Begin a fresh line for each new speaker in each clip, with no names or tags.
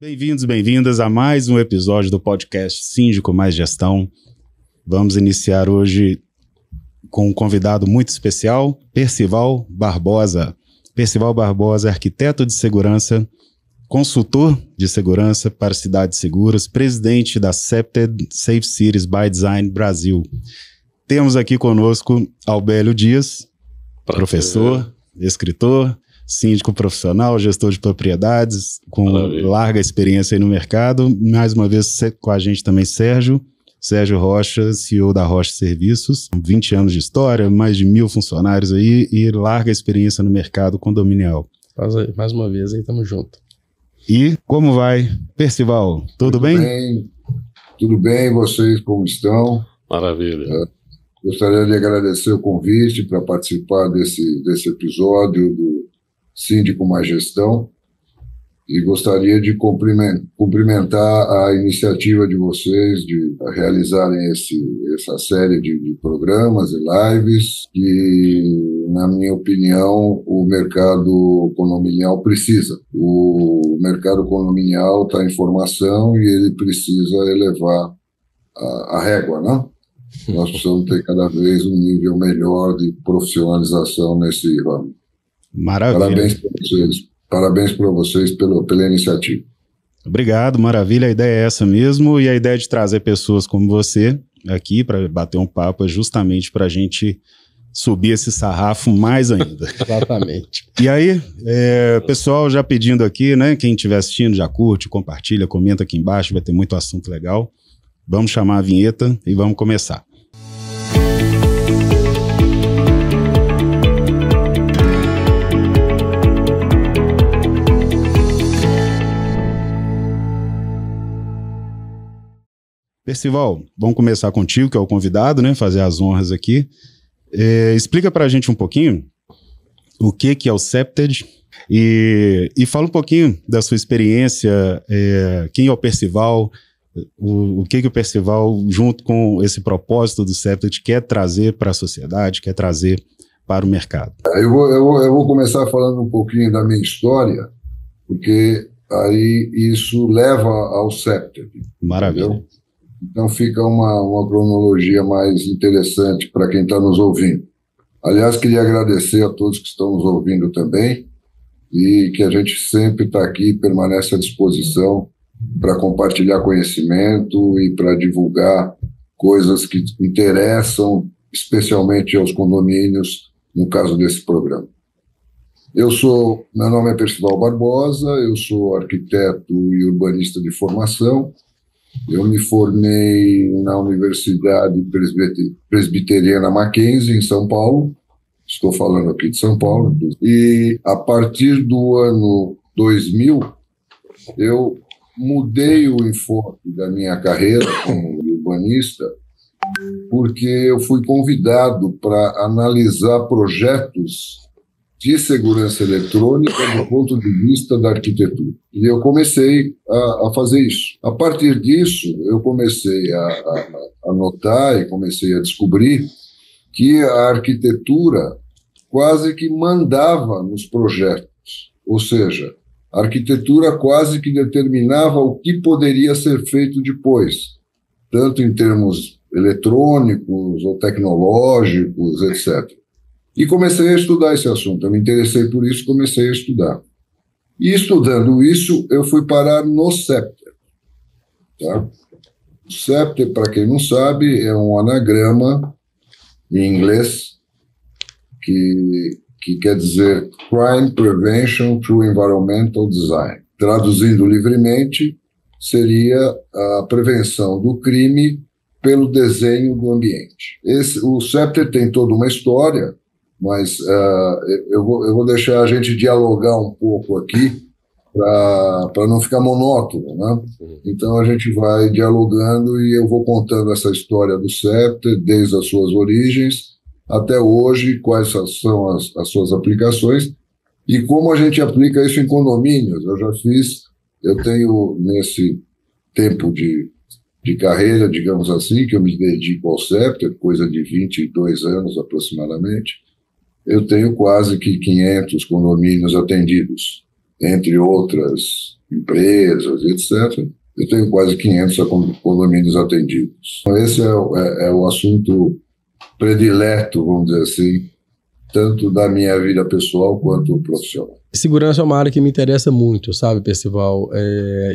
Bem-vindos, bem-vindas a mais um episódio do podcast Síndico Mais Gestão. Vamos iniciar hoje com um convidado muito especial, Percival Barbosa. Percival Barbosa é arquiteto de segurança, consultor de segurança para cidades seguras, presidente da Scepted Safe Cities by Design Brasil. Temos aqui conosco Albélio Dias, professor, escritor, síndico profissional, gestor de propriedades, com larga experiência aí no mercado. Mais uma vez com a gente também Sérgio Rocha, CEO da Rocha Serviços, 20 anos de história, mais de 1.000 funcionários aí e larga experiência no mercado condominial.
Mais uma vez aí, tamo junto.
E como vai, Percival? Tudo bem?
Tudo bem, vocês como estão?
Maravilha.
Gostaria de agradecer o convite para participar desse episódio do Síndico Mais Gestão e gostaria de cumprimentar a iniciativa de vocês de realizarem essa série de programas e lives que, na minha opinião, o mercado condominial precisa. O mercado condominial está em formação e ele precisa elevar a régua, né? Nós precisamos ter cada vez um nível melhor de profissionalização nesse ramo.
Maravilha.
Parabéns para vocês pela iniciativa.
Obrigado, maravilha. A ideia é essa mesmo, e a ideia de trazer pessoas como você aqui para bater um papo é justamente para a gente subir esse sarrafo mais ainda.
Exatamente.
E aí, pessoal já pedindo aqui, né? Quem estiver assistindo já curte, compartilha, comenta aqui embaixo, vai ter muito assunto legal. Vamos chamar a vinheta e vamos começar. Percival, vamos começar contigo, que é o convidado, né? Fazer as honras aqui. Explica pra gente um pouquinho o que é o Scepted e fala um pouquinho da sua experiência, quem é o Percival, o que o Percival, junto com esse propósito do Scepted, quer trazer para a sociedade, quer trazer para o mercado.
Eu vou começar falando um pouquinho da minha história, porque aí isso leva ao Scepted.
Maravilha.
Entendeu? Então fica uma cronologia mais interessante para quem está nos ouvindo. Aliás, queria agradecer a todos que estão nos ouvindo também e que a gente sempre está aqui, permanece à disposição para compartilhar conhecimento e para divulgar coisas que interessam especialmente aos condomínios, no caso desse programa. Meu nome é Percival Barbosa, eu sou arquiteto e urbanista de formação. Eu me formei na Universidade Presbiteriana Mackenzie, em São Paulo. Estou falando aqui de São Paulo. E a partir do ano 2000, eu mudei o enfoque da minha carreira como urbanista, porque eu fui convidado para analisar projetos de segurança eletrônica do ponto de vista da arquitetura. E eu comecei a fazer isso. A partir disso, eu comecei a notar e comecei a descobrir que a arquitetura quase que mandava nos projetos. Ou seja, a arquitetura quase que determinava o que poderia ser feito depois, tanto em termos eletrônicos ou tecnológicos, etc. E comecei a estudar esse assunto. Eu me interessei por isso, comecei a estudar. E estudando isso, eu fui parar no Scepted. Tá? O Scepted, para quem não sabe, é um anagrama em inglês que quer dizer Crime Prevention Through Environmental Design. Traduzindo livremente, seria a prevenção do crime pelo desenho do ambiente. O Scepted tem toda uma história, mas eu vou deixar a gente dialogar um pouco aqui para não ficar monótono, né? Então a gente vai dialogando e eu vou contando essa história do Scepted desde as suas origens até hoje, quais são as suas aplicações e como a gente aplica isso em condomínios. Eu tenho nesse tempo de carreira, digamos assim, que eu me dedico ao Scepted, coisa de 22 anos aproximadamente, eu tenho quase que 500 condomínios atendidos. entre outras empresas, etc., eu tenho quase 500 condomínios atendidos. Então, esse é o assunto predileto, vamos dizer assim, tanto da minha vida pessoal quanto profissional.
Segurança é uma área que me interessa muito, sabe, Percival?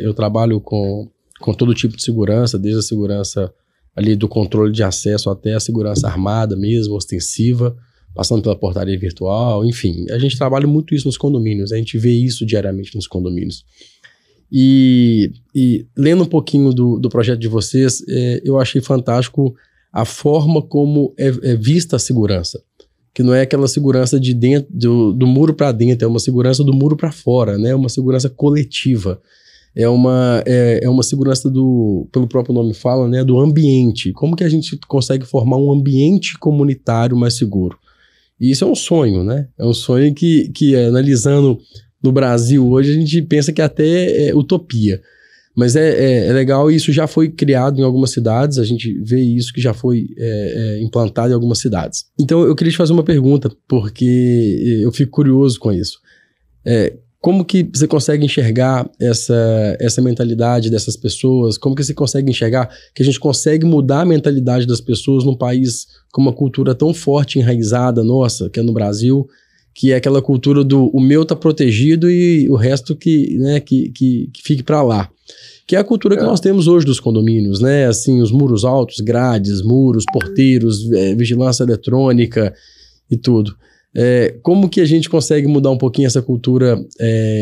Eu trabalho com todo tipo de segurança, desde a segurança ali do controle de acesso até a segurança armada mesmo, ostensiva, passando pela portaria virtual, enfim. A gente trabalha muito isso nos condomínios, a gente vê isso diariamente nos condomínios. E lendo um pouquinho do projeto de vocês, eu achei fantástico a forma como é vista a segurança. Que não é aquela segurança de dentro, do muro para dentro, é uma segurança do muro para fora, né? É uma segurança coletiva. É uma segurança pelo próprio nome fala, né? Do ambiente. Como que a gente consegue formar um ambiente comunitário mais seguro? E isso é um sonho, né? É um sonho que analisando no Brasil hoje, a gente pensa que até é utopia. Mas é legal, e isso já foi criado em algumas cidades, a gente vê isso que já foi implantado em algumas cidades. Então eu queria te fazer uma pergunta, porque eu fico curioso com isso. Como que você consegue enxergar essa mentalidade dessas pessoas? Como que você consegue enxergar que a gente consegue mudar a mentalidade das pessoas num país com uma cultura tão forte, enraizada, nossa, que é no Brasil, que é aquela cultura do o meu tá protegido e o resto que fique para lá. Que é a cultura que nós temos hoje dos condomínios, né? Assim, os muros altos, grades, muros, porteiros, vigilância eletrônica e tudo. Como que a gente consegue mudar um pouquinho essa cultura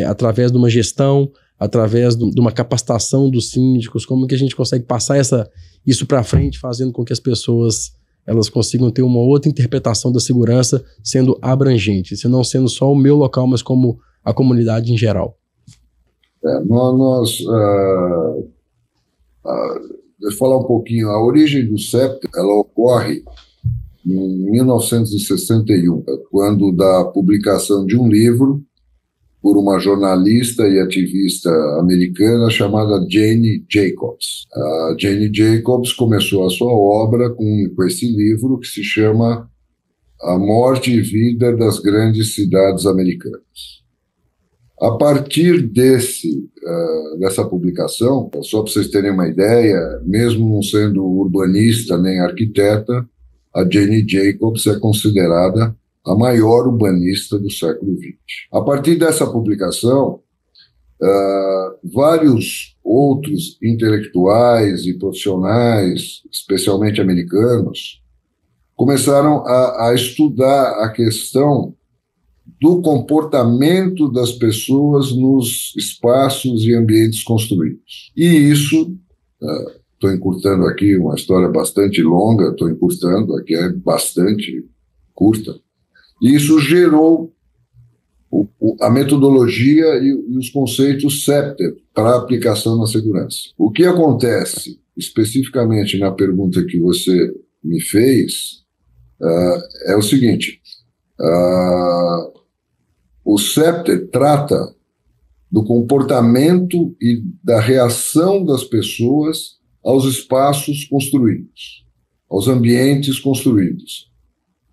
através de uma gestão, através de uma capacitação dos síndicos? Como que a gente consegue passar isso para frente, fazendo com que as pessoas elas consigam ter uma outra interpretação da segurança, sendo abrangente, se não sendo só o meu local, mas como a comunidade em geral?
Vou falar um pouquinho. A origem do CEPTER, ela ocorre em 1961, quando da publicação de um livro por uma jornalista e ativista americana chamada Jane Jacobs. A Jane Jacobs começou a sua obra com esse livro que se chama A Morte e Vida das Grandes Cidades Americanas. A partir dessa publicação, só para vocês terem uma ideia, mesmo não sendo urbanista nem arquiteta, a Jane Jacobs é considerada a maior urbanista do século XX. A partir dessa publicação, vários outros intelectuais e profissionais, especialmente americanos, começaram a estudar a questão do comportamento das pessoas nos espaços e ambientes construídos. E isso, estou encurtando aqui uma história bastante longa, estou encurtando, aqui é bastante curta, e isso gerou a metodologia e os conceitos CEPTER para aplicação na segurança. O que acontece, especificamente na pergunta que você me fez, é o seguinte: o CEPTER trata do comportamento e da reação das pessoas aos espaços construídos, aos ambientes construídos,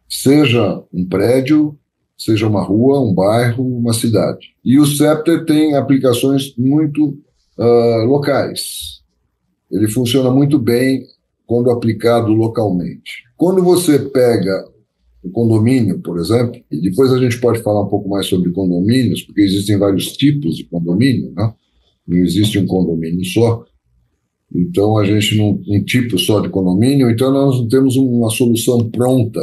seja um prédio, seja uma rua, um bairro, uma cidade. E o CEPTER tem aplicações muito locais. Ele funciona muito bem quando aplicado localmente. Quando você pega o condomínio, por exemplo, e depois a gente pode falar um pouco mais sobre condomínios, porque existem vários tipos de condomínio, né? Não existe um condomínio só. Então, a gente não um tipo só de condomínio, então nós não temos uma solução pronta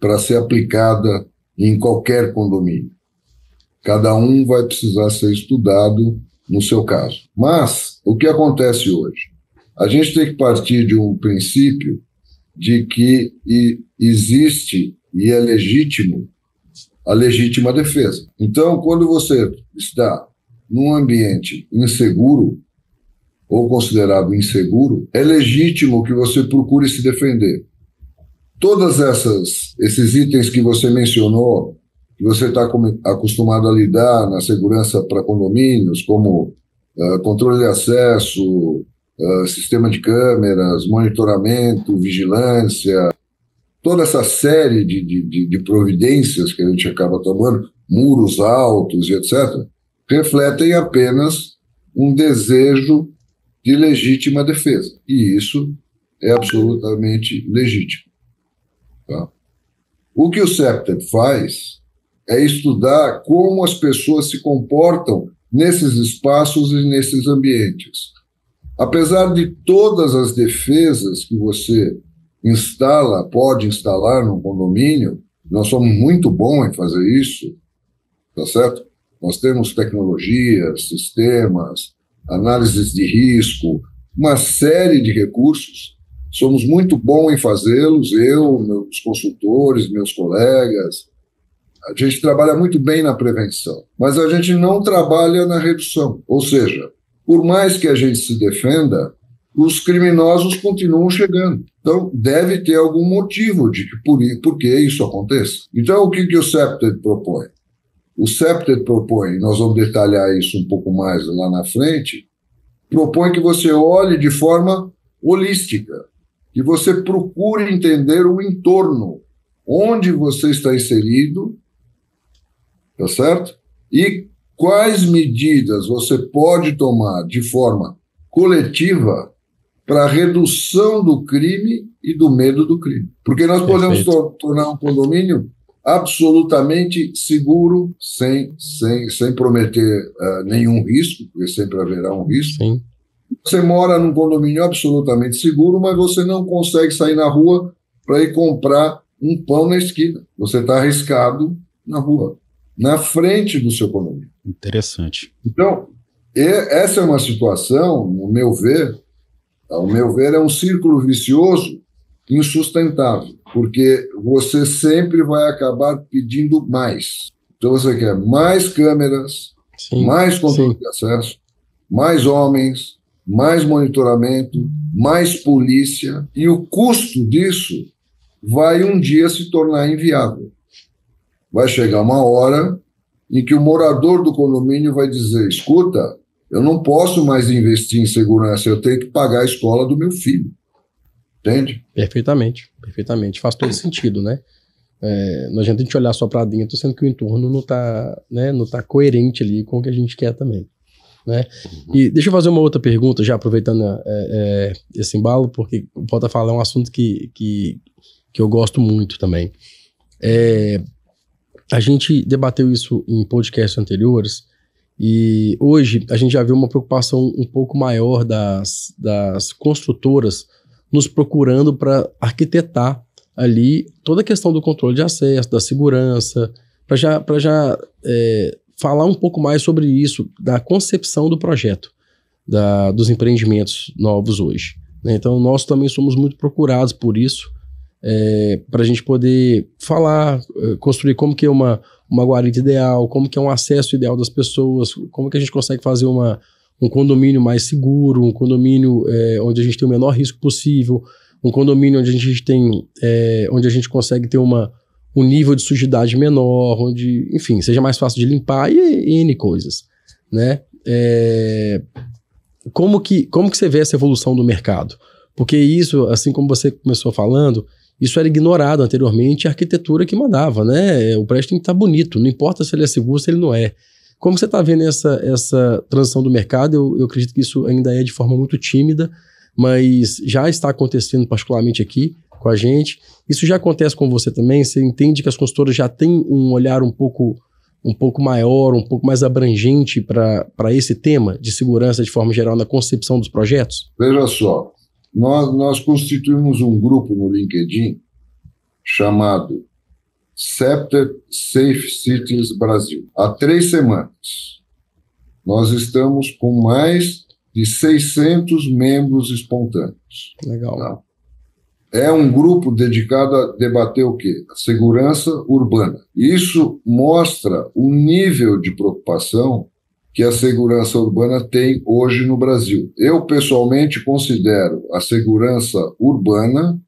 para ser aplicada em qualquer condomínio. Cada um vai precisar ser estudado no seu caso. Mas, o que acontece hoje? A gente tem que partir de um princípio de que existe e é legítimo a legítima defesa. Então, quando você está num ambiente inseguro, ou considerado inseguro, é legítimo que você procure se defender. Todos esses itens que você mencionou, que você está acostumado a lidar na segurança para condomínios, como controle de acesso, sistema de câmeras, monitoramento, vigilância, toda essa série de providências que a gente acaba tomando, muros altos e etc., refletem apenas um desejo de legítima defesa. E isso é absolutamente legítimo. Tá? O que o CEPTED faz é estudar como as pessoas se comportam nesses espaços e nesses ambientes. Apesar de todas as defesas que você pode instalar no condomínio, nós somos muito bons em fazer isso, tá certo? Nós temos tecnologias, sistemas, análises de risco, uma série de recursos. Somos muito bons em fazê-los, eu, meus consultores, meus colegas. A gente trabalha muito bem na prevenção, mas a gente não trabalha na redução. Ou seja, por mais que a gente se defenda, os criminosos continuam chegando. Então, deve ter algum motivo de por que isso aconteça. Então, o que o CEPTED propõe? O CEPTED propõe, nós vamos detalhar isso um pouco mais lá na frente, propõe que você olhe de forma holística, que você procure entender o entorno, onde você está inserido, tá certo? E quais medidas você pode tomar de forma coletiva para a redução do crime e do medo do crime. Porque nós podemos tornar um condomínio absolutamente seguro, sem prometer nenhum risco, porque sempre haverá um risco.
Sim.
Você mora num condomínio absolutamente seguro, mas você não consegue sair na rua para ir comprar um pão na esquina. Você está arriscado na rua, na frente do seu condomínio.
Interessante.
Então, essa é uma situação, ao meu ver, é um círculo vicioso insustentável, porque você sempre vai acabar pedindo mais. Então, você quer mais câmeras, mais controle de acesso, mais homens, mais monitoramento, mais polícia, e o custo disso vai um dia se tornar inviável. Vai chegar uma hora em que o morador do condomínio vai dizer, escuta, eu não posso mais investir em segurança, eu tenho que pagar a escola do meu filho. Entende?
Perfeitamente. Faz todo sentido, né? Não adianta a gente olhar só para dentro, sendo que o entorno não tá coerente ali com o que a gente quer também. Né? E deixa eu fazer uma outra pergunta, já aproveitando esse embalo, porque o Porta Fala é um assunto que eu gosto muito também. A gente debateu isso em podcasts anteriores, e hoje a gente já vê uma preocupação um pouco maior das construtoras nos procurando para arquitetar ali toda a questão do controle de acesso, da segurança, para já falar um pouco mais sobre isso, da concepção do projeto, dos empreendimentos novos hoje. Né? Então, nós também somos muito procurados por isso, para a gente poder falar, construir como que é uma guarita ideal, como que é um acesso ideal das pessoas, como que a gente consegue fazer um condomínio mais seguro, um condomínio onde a gente tem o menor risco possível, um condomínio onde a gente consegue ter um nível de sujidade menor, onde, enfim, seja mais fácil de limpar e N coisas, né? Como que você vê essa evolução do mercado? Porque isso, assim como você começou falando, isso era ignorado anteriormente, a arquitetura que mandava, né? O prédio tem que estar bonito, não importa se ele é seguro, se ele não é. Como você está vendo essa transição do mercado? Eu acredito que isso ainda é de forma muito tímida, mas já está acontecendo particularmente aqui com a gente. Isso já acontece com você também? Você entende que as consultoras já têm um olhar um pouco maior, um pouco mais abrangente para esse tema de segurança de forma geral na concepção dos projetos?
Veja só, nós constituímos um grupo no LinkedIn chamado CEPTED Safe Cities Brasil. Há 3 semanas, nós estamos com mais de 600 membros espontâneos.
Legal.
Tá? É um grupo dedicado a debater o quê? A segurança urbana. Isso mostra o nível de preocupação que a segurança urbana tem hoje no Brasil. Eu, pessoalmente, considero a segurança urbana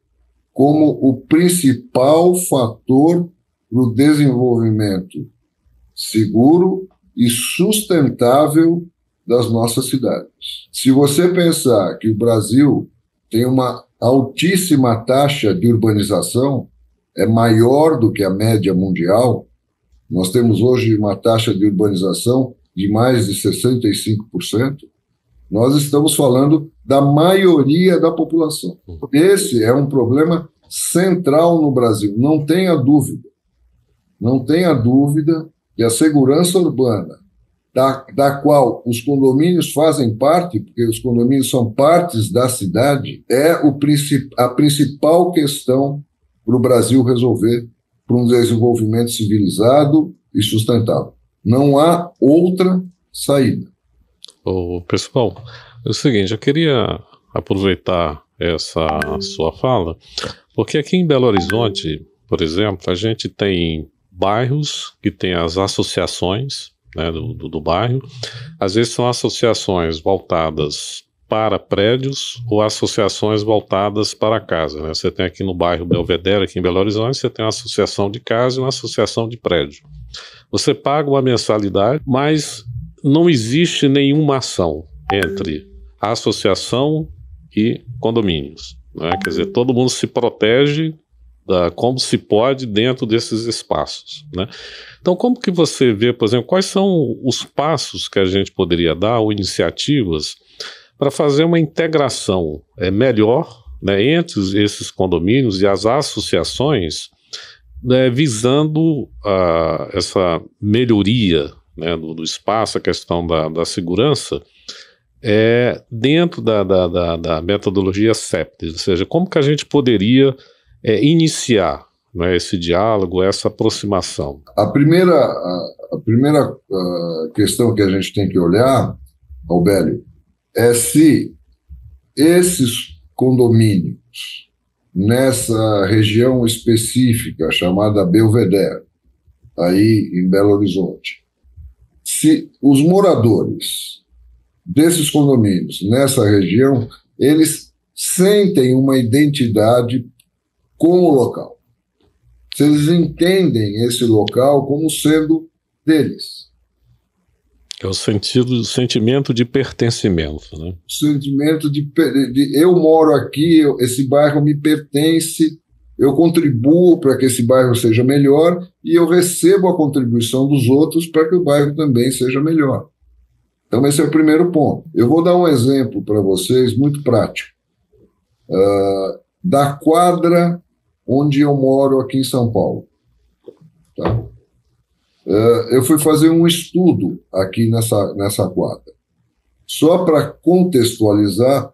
como o principal fator para o desenvolvimento seguro e sustentável das nossas cidades. Se você pensar que o Brasil tem uma altíssima taxa de urbanização, é maior do que a média mundial, nós temos hoje uma taxa de urbanização de mais de 65%, nós estamos falando da maioria da população. Esse é um problema central no Brasil, não tenha dúvida. Não tenha dúvida que a segurança urbana, da qual os condomínios fazem parte, porque os condomínios são partes da cidade, é a principal questão para o Brasil resolver para um desenvolvimento civilizado e sustentável. Não há outra saída.
Pessoal, é o seguinte, eu queria aproveitar essa sua fala, porque aqui em Belo Horizonte, por exemplo, a gente tem bairros que tem as associações, né, do bairro. Às vezes são associações voltadas para prédios ou associações voltadas para casa, né? Você tem aqui no bairro Belvedere, aqui em Belo Horizonte, você tem uma associação de casa e uma associação de prédio. Você paga uma mensalidade, mas não existe nenhuma ação entre a associação e condomínios, né? Quer dizer, todo mundo se protege como se pode dentro desses espaços, né? Então, como que você vê, por exemplo, quais são os passos que a gente poderia dar ou iniciativas para fazer uma integração melhor, né, entre esses condomínios e as associações, né, visando essa melhoria, né, do espaço, a questão da segurança, dentro da metodologia CEPTES, ou seja, como que a gente poderia iniciar, né, esse diálogo, essa aproximação?
A primeira questão que a gente tem que olhar, Albélio, é se esses condomínios nessa região específica chamada Belvedere, aí em Belo Horizonte, se os moradores desses condomínios nessa região, eles sentem uma identidade com o local. Se eles entendem esse local como sendo deles.
É o sentimento de pertencimento, né?
O sentimento de eu moro aqui, esse bairro me pertence, eu contribuo para que esse bairro seja melhor e eu recebo a contribuição dos outros para que o bairro também seja melhor. Então esse é o primeiro ponto. Eu vou dar um exemplo para vocês muito prático. Da quadra onde eu moro aqui em São Paulo. Tá? Eu fui fazer um estudo aqui nessa quadra. Só para contextualizar,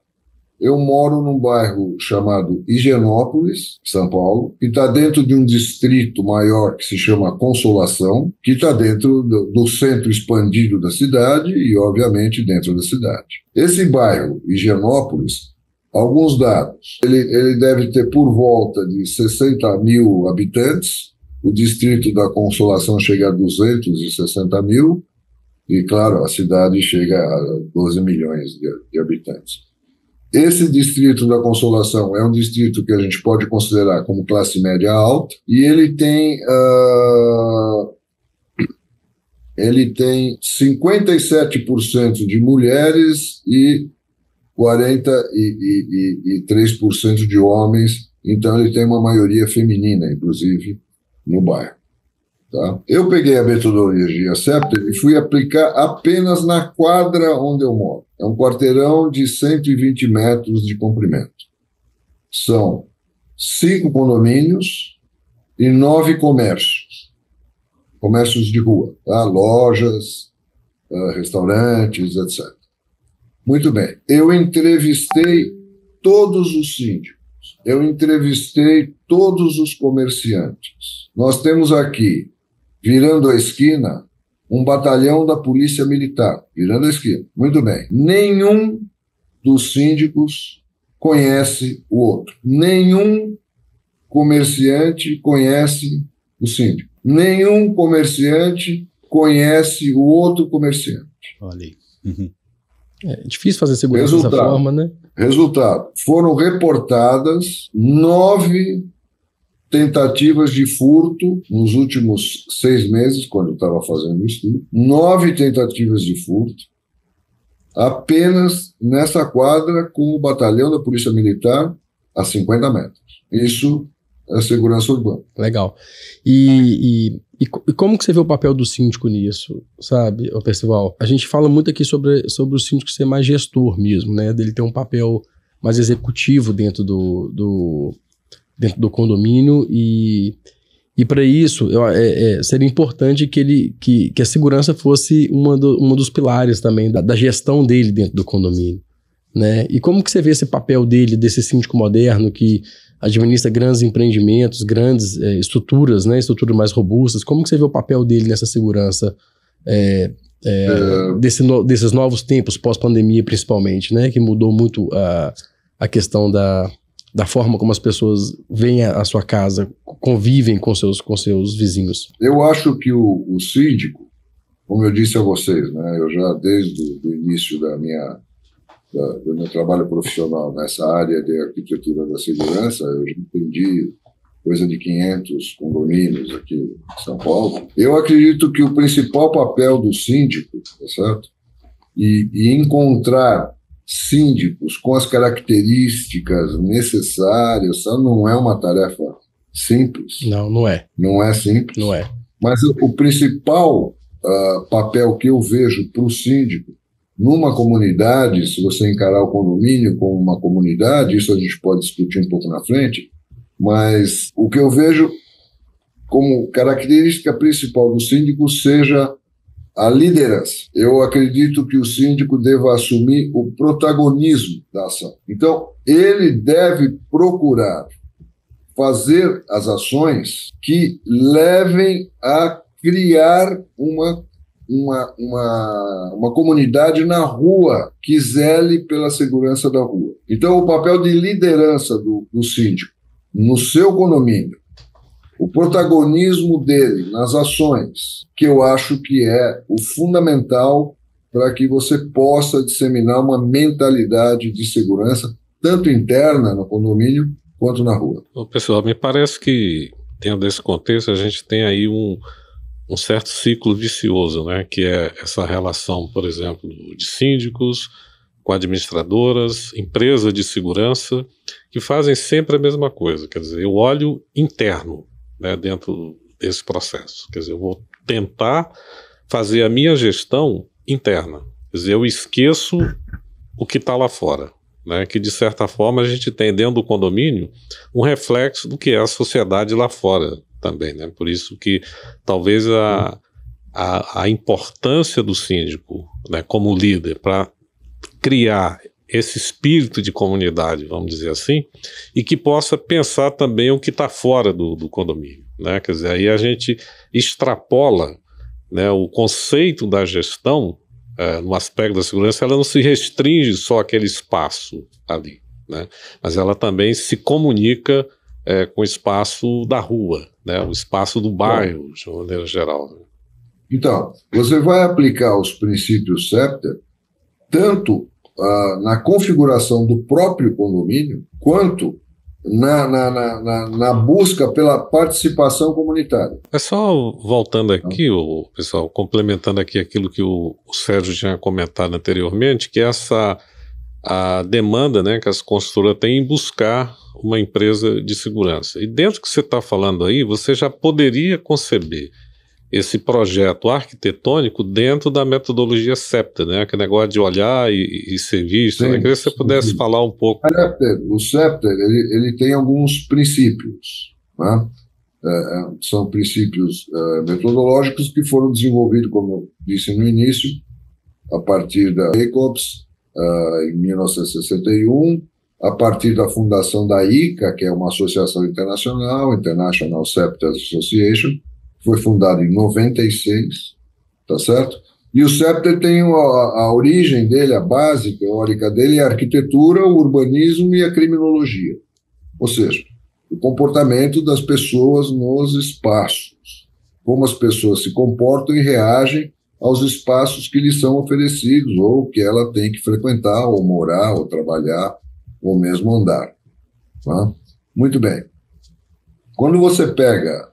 eu moro num bairro chamado Higienópolis, São Paulo, que está dentro de um distrito maior que se chama Consolação, que está dentro do centro expandido da cidade e, obviamente, dentro da cidade. Esse bairro, Higienópolis, alguns dados, ele deve ter por volta de 60 mil habitantes, o distrito da Consolação chega a 260 mil, e, claro, a cidade chega a 12 milhões de habitantes. Esse distrito da Consolação é um distrito que a gente pode considerar como classe média alta, e ele tem 57% de mulheres e 43% de homens, então ele tem uma maioria feminina, inclusive, no bairro. Tá? Eu peguei a metodologia CEPTES e fui aplicar apenas na quadra onde eu moro. É um quarteirão de 120 metros de comprimento. São 5 condomínios e 9 comércios. Comércios de rua, tá? Lojas, restaurantes, etc. Muito bem. Eu entrevistei todos os síndicos. Eu entrevistei todos os comerciantes. Nós temos aqui, virando a esquina, um batalhão da Polícia Militar. Virando a esquina. Muito bem. Nenhum dos síndicos conhece o outro. Nenhum comerciante conhece o síndico. Nenhum comerciante conhece o outro comerciante.
Olha aí. Uhum.
É difícil fazer segurança dessa forma, né?
Resultado, foram reportadas 9 tentativas de furto nos últimos 6 meses, quando eu estava fazendo o estudo. 9 tentativas de furto, apenas nessa quadra com o batalhão da Polícia Militar a 50 metros. Isso a segurança urbana.
Legal. E como que você vê o papel do síndico nisso, sabe, Percival? A gente fala muito aqui sobre o síndico ser mais gestor mesmo, né? Dele ter um papel mais executivo dentro do condomínio e para isso seria importante que a segurança fosse uma dos pilares também da gestão dele dentro do condomínio, né? E como que você vê esse papel dele, desse síndico moderno que administra grandes empreendimentos, grandes estruturas, né? Estruturas mais robustas? Como que você vê o papel dele nessa segurança desses novos tempos pós-pandemia, principalmente, né? Que mudou muito a questão da forma como as pessoas veem a sua casa, convivem com seus vizinhos.
Eu acho que o síndico, como eu disse a vocês, né, eu já desde o início do meu trabalho profissional nessa área de arquitetura da segurança, eu já entendi coisa de 500 condomínios aqui em São Paulo. Eu acredito que o principal papel do síndico, tá certo? E encontrar síndicos com as características necessárias, não é uma tarefa simples.
Não é.
Não é simples.
Não é.
Mas o principal papel que eu vejo para o síndico numa comunidade, se você encarar o condomínio como uma comunidade, isso a gente pode discutir um pouco na frente, mas o que eu vejo como característica principal do síndico seja a liderança. Eu acredito que o síndico deva assumir o protagonismo da ação. Então, ele deve procurar fazer as ações que levem a criar uma comunidade na rua que zele pela segurança da rua. Então, o papel de liderança do síndico no seu condomínio, o protagonismo dele nas ações, que eu acho que é o fundamental para que você possa disseminar uma mentalidade de segurança, tanto interna no condomínio, quanto na rua.
Pessoal, me parece que, dentro desse contexto, a gente tem aí um certo ciclo vicioso, né? Que é essa relação, por exemplo, de síndicos com administradoras, empresas de segurança, que fazem sempre a mesma coisa. Quer dizer, eu olho interno, né, dentro desse processo. Quer dizer, eu vou tentar fazer a minha gestão interna. Quer dizer, eu esqueço o que está lá fora, né, que de certa forma a gente tem dentro do condomínio um reflexo do que é a sociedade lá fora também, né? Por isso que talvez a importância do síndico, né, como líder, para criar esse espírito de comunidade, vamos dizer assim, e que possa pensar também o que está fora do condomínio, né? Quer dizer, aí a gente extrapola, né, o conceito da gestão no aspecto da segurança. Ela não se restringe só àquele espaço ali, né? Mas ela também se comunica com o espaço da rua, né, o espaço do bairro, de uma maneira geral.
Então, você vai aplicar os princípios SEPTA tanto na configuração do próprio condomínio, quanto na busca pela participação comunitária.
É só voltando aqui, pessoal, complementando aqui aquilo que o Sérgio tinha comentado anteriormente, que a demanda, né, que as construtoras têm em buscar uma empresa de segurança. E dentro do que você está falando aí, você já poderia conceber esse projeto arquitetônico dentro da metodologia SEPTA, né? Aquele negócio de olhar e ser visto. Sim, né? Eu queria que você pudesse falar um pouco.
O SEPTA ele tem alguns princípios, né? São princípios metodológicos que foram desenvolvidos, como eu disse no início, a partir da Jacobs, em 1961, a partir da fundação da ICA, que é uma associação internacional, International SEPTA Association, foi fundado em 96, tá certo? E o SEPTA tem a origem dele, a base teórica dele é a arquitetura, o urbanismo e a criminologia. Ou seja, o comportamento das pessoas nos espaços, como as pessoas se comportam e reagem aos espaços que lhes são oferecidos ou que ela tem que frequentar, ou morar, ou trabalhar, ou mesmo andar. Tá? Muito bem. Quando você pega...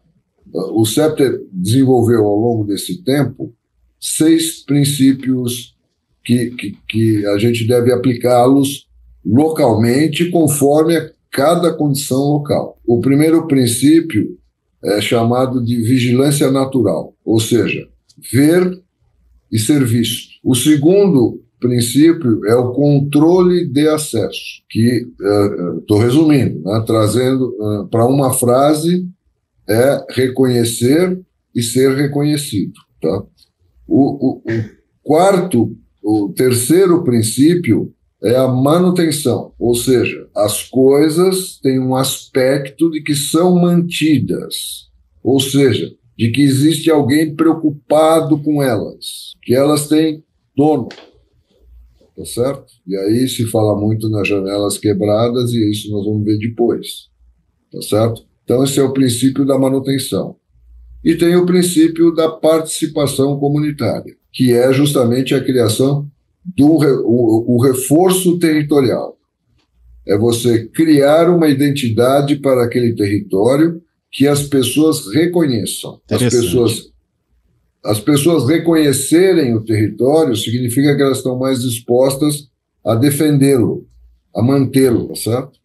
O SEPTA desenvolveu ao longo desse tempo 6 princípios que a gente deve aplicá-los localmente conforme cada condição local. O primeiro princípio é chamado de vigilância natural, ou seja, ver e ser visto. O segundo princípio é o controle de acesso, que, estou resumindo, né, trazendo para uma frase, é reconhecer e ser reconhecido. Tá? O terceiro princípio é a manutenção, ou seja, as coisas têm um aspecto de que são mantidas, ou seja, de que existe alguém preocupado com elas, que elas têm dono, tá certo? E aí se fala muito nas janelas quebradas e isso nós vamos ver depois, tá certo? Então esse é o princípio da manutenção. E tem o princípio da participação comunitária, que é justamente a criação o reforço territorial. É você criar uma identidade para aquele território que as pessoas reconheçam. As pessoas reconhecerem o território significa que elas estão mais dispostas a defendê-lo, a mantê-lo, tá certo?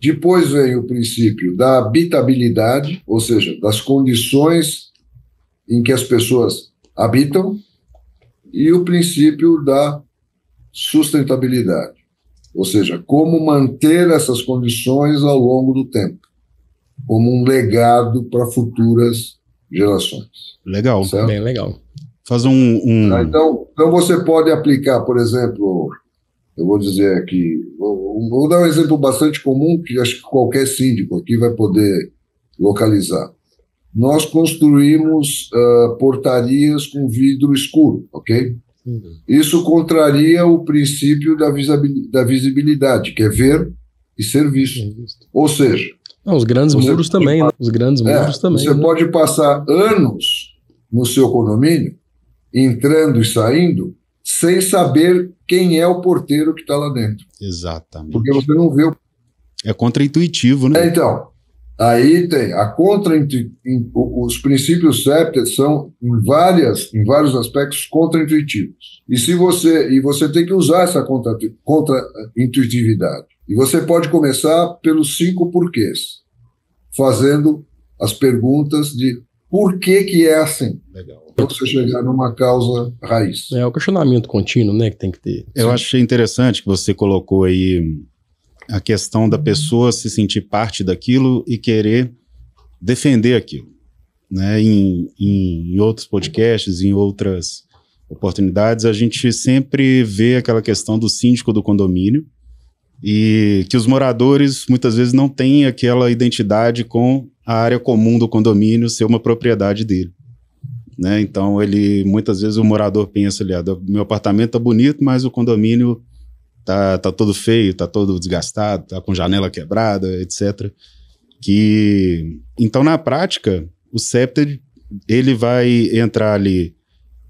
Depois vem o princípio da habitabilidade, ou seja, das condições em que as pessoas habitam, e o princípio da sustentabilidade, ou seja, como manter essas condições ao longo do tempo, como um legado para futuras gerações.
Legal.
Certo?
Bem legal.
Faz
Então você pode aplicar, por exemplo, eu vou dizer aqui, vou dar um exemplo bastante comum que acho que qualquer síndico aqui vai poder localizar. Nós construímos portarias com vidro escuro, ok? Isso contraria o princípio da visibilidade, que é ver e ser visto. Ou seja...
Os grandes muros também, né? Os grandes muros também.
Você pode passar anos no seu condomínio, entrando e saindo, sem saber quem é o porteiro que está lá dentro.
Exatamente.
Porque você não vê.
É contra-intuitivo, né?
Então, aí tem os princípios CEPTER são em vários aspectos contra-intuitivos. E você tem que usar essa contra-intuitividade. E você pode começar pelos 5 porquês, fazendo as perguntas de por que é assim.
Legal.
Para você chegar numa causa raiz.
É o questionamento contínuo, né, que tem que ter.
Eu achei interessante que você colocou aí a questão da pessoa se sentir parte daquilo e querer defender aquilo. Né? Em outros podcasts, em outras oportunidades, a gente sempre vê aquela questão do síndico do condomínio e que os moradores muitas vezes não têm aquela identidade com a área comum do condomínio ser uma propriedade dele. Né? Então, muitas vezes o morador pensa ali, meu apartamento tá bonito, mas o condomínio tá todo feio, tá todo desgastado, tá com janela quebrada, etc. Então, na prática, o CEPTER, ele vai entrar ali,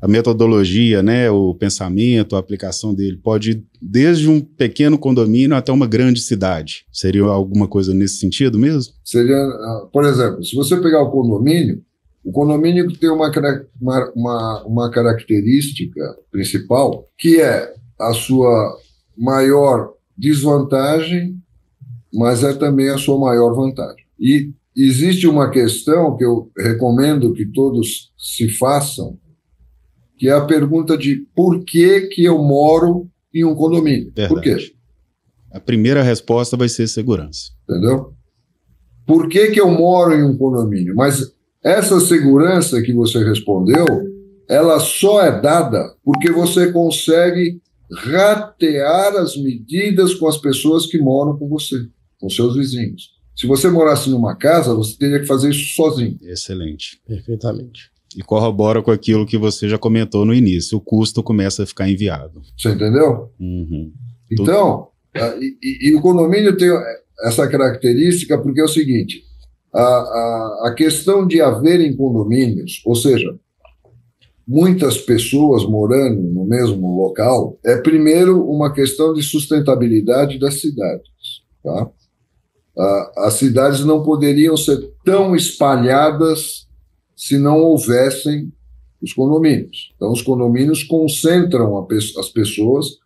a metodologia, né, o pensamento, a aplicação dele, pode ir desde um pequeno condomínio até uma grande cidade. Seria alguma coisa nesse sentido mesmo?
Seria, por exemplo, se você pegar o condomínio tem uma característica principal, que é a sua maior desvantagem, mas é também a sua maior vantagem. E existe uma questão que eu recomendo que todos se façam, que é a pergunta de por que eu moro em um condomínio?
Verdade.
Por quê?
A primeira resposta vai ser segurança.
Entendeu? Por que eu moro em um condomínio? Mas essa segurança que você respondeu, ela só é dada porque você consegue ratear as medidas com as pessoas que moram com você, com seus vizinhos. Se você morasse numa casa, você teria que fazer isso sozinho.
Excelente.
Perfeitamente.
E corrobora com aquilo que você já comentou no início, o custo começa a ficar inviável.
Você entendeu?
Uhum.
Então, e o condomínio tem essa característica porque é o seguinte, a questão de haver em condomínios, ou seja, muitas pessoas morando no mesmo local, é primeiro uma questão de sustentabilidade das cidades. Tá? As cidades não poderiam ser tão espalhadas se não houvessem os condomínios. Então, os condomínios concentram as pessoas,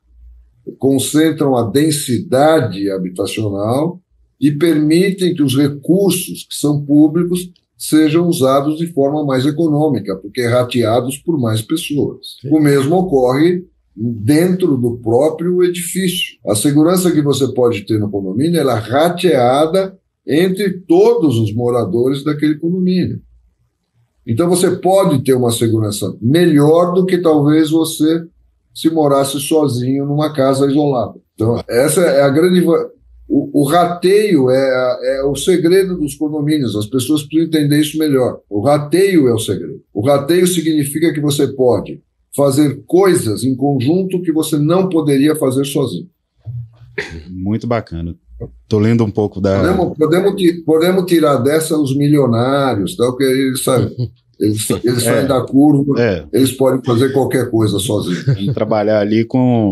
concentram a densidade habitacional e permitem que os recursos que são públicos sejam usados de forma mais econômica, porque rateados por mais pessoas. Sim. O mesmo ocorre dentro do próprio edifício. A segurança que você pode ter no condomínio, ela é rateada entre todos os moradores daquele condomínio. Então você pode ter uma segurança melhor do que talvez você se morasse sozinho numa casa isolada. Então essa é a grande... O rateio é o segredo dos condomínios. As pessoas precisam entender isso melhor. O rateio é o segredo. O rateio significa que você pode fazer coisas em conjunto que você não poderia fazer sozinho.
Muito bacana. Estou lendo um pouco da...
Podemos tirar dessa os milionários, tá? Porque eles saem da curva, eles podem fazer qualquer coisa sozinhos.
Trabalhar ali com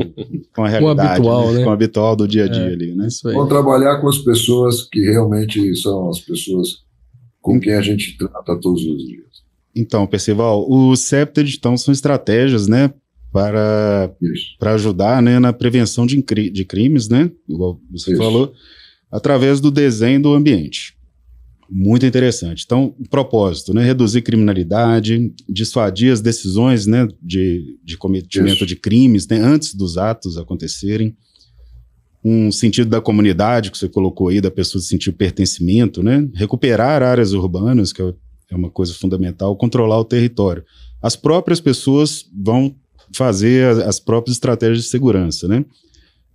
a realidade,
habitual, né?
Com o habitual do dia a dia ali, né?
Vão trabalhar com as pessoas que realmente são as pessoas com quem a gente trata todos os dias.
Então, Percival, o CEPTED, então, são estratégias, né, para ajudar, né, na prevenção de crimes, né, igual você falou, através do desenho do ambiente. Muito interessante. Então, o propósito, né, reduzir criminalidade, dissuadir as decisões, né, de cometimento de crimes, né, antes dos atos acontecerem. Um sentido da comunidade, que você colocou aí, da pessoa sentir pertencimento, né, recuperar áreas urbanas, que é uma coisa fundamental, controlar o território. As próprias pessoas vão fazer as próprias estratégias de segurança, né?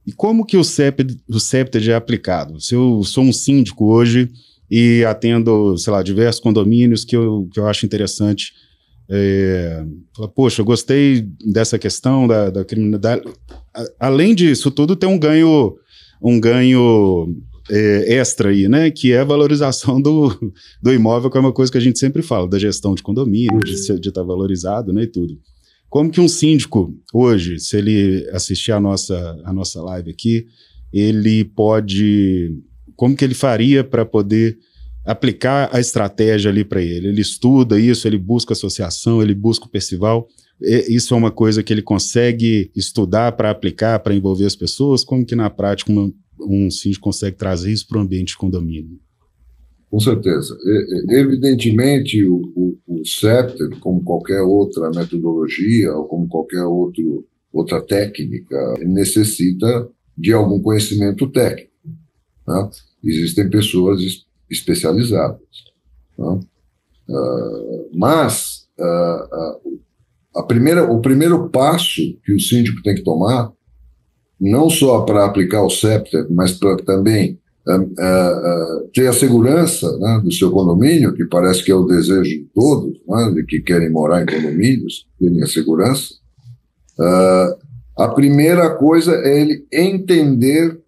E como que o CEPTED é aplicado? Se eu sou um síndico hoje e atendo, sei lá, diversos condomínios que eu acho interessante, poxa, eu gostei dessa questão da criminalidade. Além disso tudo, tem um ganho extra aí, né, que é a valorização do imóvel, que é uma coisa que a gente sempre fala, da gestão de condomínio, de estar valorizado, né, e tudo. Como que um síndico, hoje, se ele assistir a nossa live aqui, ele pode... Como que ele faria para poder aplicar a estratégia ali para ele? Ele estuda isso, ele busca associação, ele busca o Percival. Isso é uma coisa que ele consegue estudar para aplicar, para envolver as pessoas? Como que na prática um síndico consegue trazer isso para o ambiente de condomínio?
Com certeza. Evidentemente, o CEPTED, como qualquer outra metodologia, ou como qualquer outra técnica, necessita de algum conhecimento técnico, né? Existem pessoas especializadas, né? Mas o primeiro passo que o síndico tem que tomar, não só para aplicar o CEPTED, mas para também ter a segurança, né, do seu condomínio, que parece que é o desejo de todos, né, de que querem morar em condomínios, terem a segurança. A primeira coisa é ele entender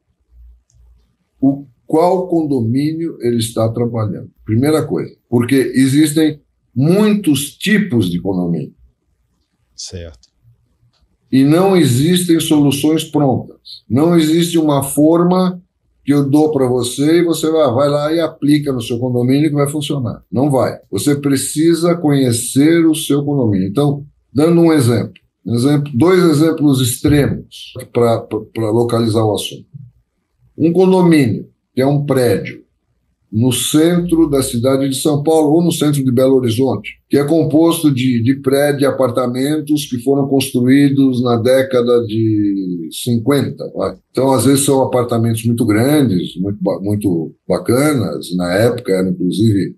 qual condomínio ele está trabalhando. Primeira coisa, porque existem muitos tipos de condomínio.
Certo.
E não existem soluções prontas. Não existe uma forma que eu dou para você e você vai lá e aplica no seu condomínio que vai funcionar. Não vai. Você precisa conhecer o seu condomínio. Então, dando um exemplo, dois exemplos extremos para localizar o assunto. Um condomínio, que é um prédio, no centro da cidade de São Paulo ou no centro de Belo Horizonte, que é composto de prédios e apartamentos que foram construídos na década de 50. Então, às vezes, são apartamentos muito grandes, muito bacanas. Na época, era, inclusive,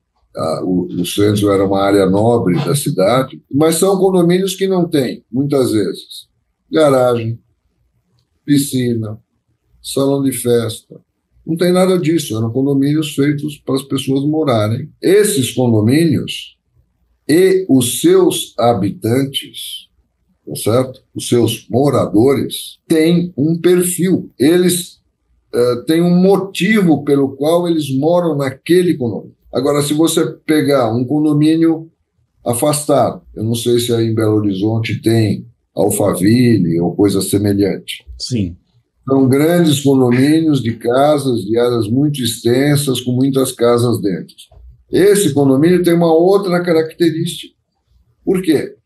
o centro era uma área nobre da cidade, mas são condomínios que não têm, muitas vezes, garagem, piscina, salão de festa. Não tem nada disso, eram condomínios feitos para as pessoas morarem. Esses condomínios e os seus habitantes, tá certo? Os seus moradores, têm um perfil. Eles têm um motivo pelo qual eles moram naquele condomínio. Agora, se você pegar um condomínio afastado, eu não sei se aí em Belo Horizonte tem Alphaville ou coisa semelhante.
Sim.
São grandes condomínios de casas, de áreas muito extensas, com muitas casas dentro. Esse condomínio tem uma outra característica. Por quê?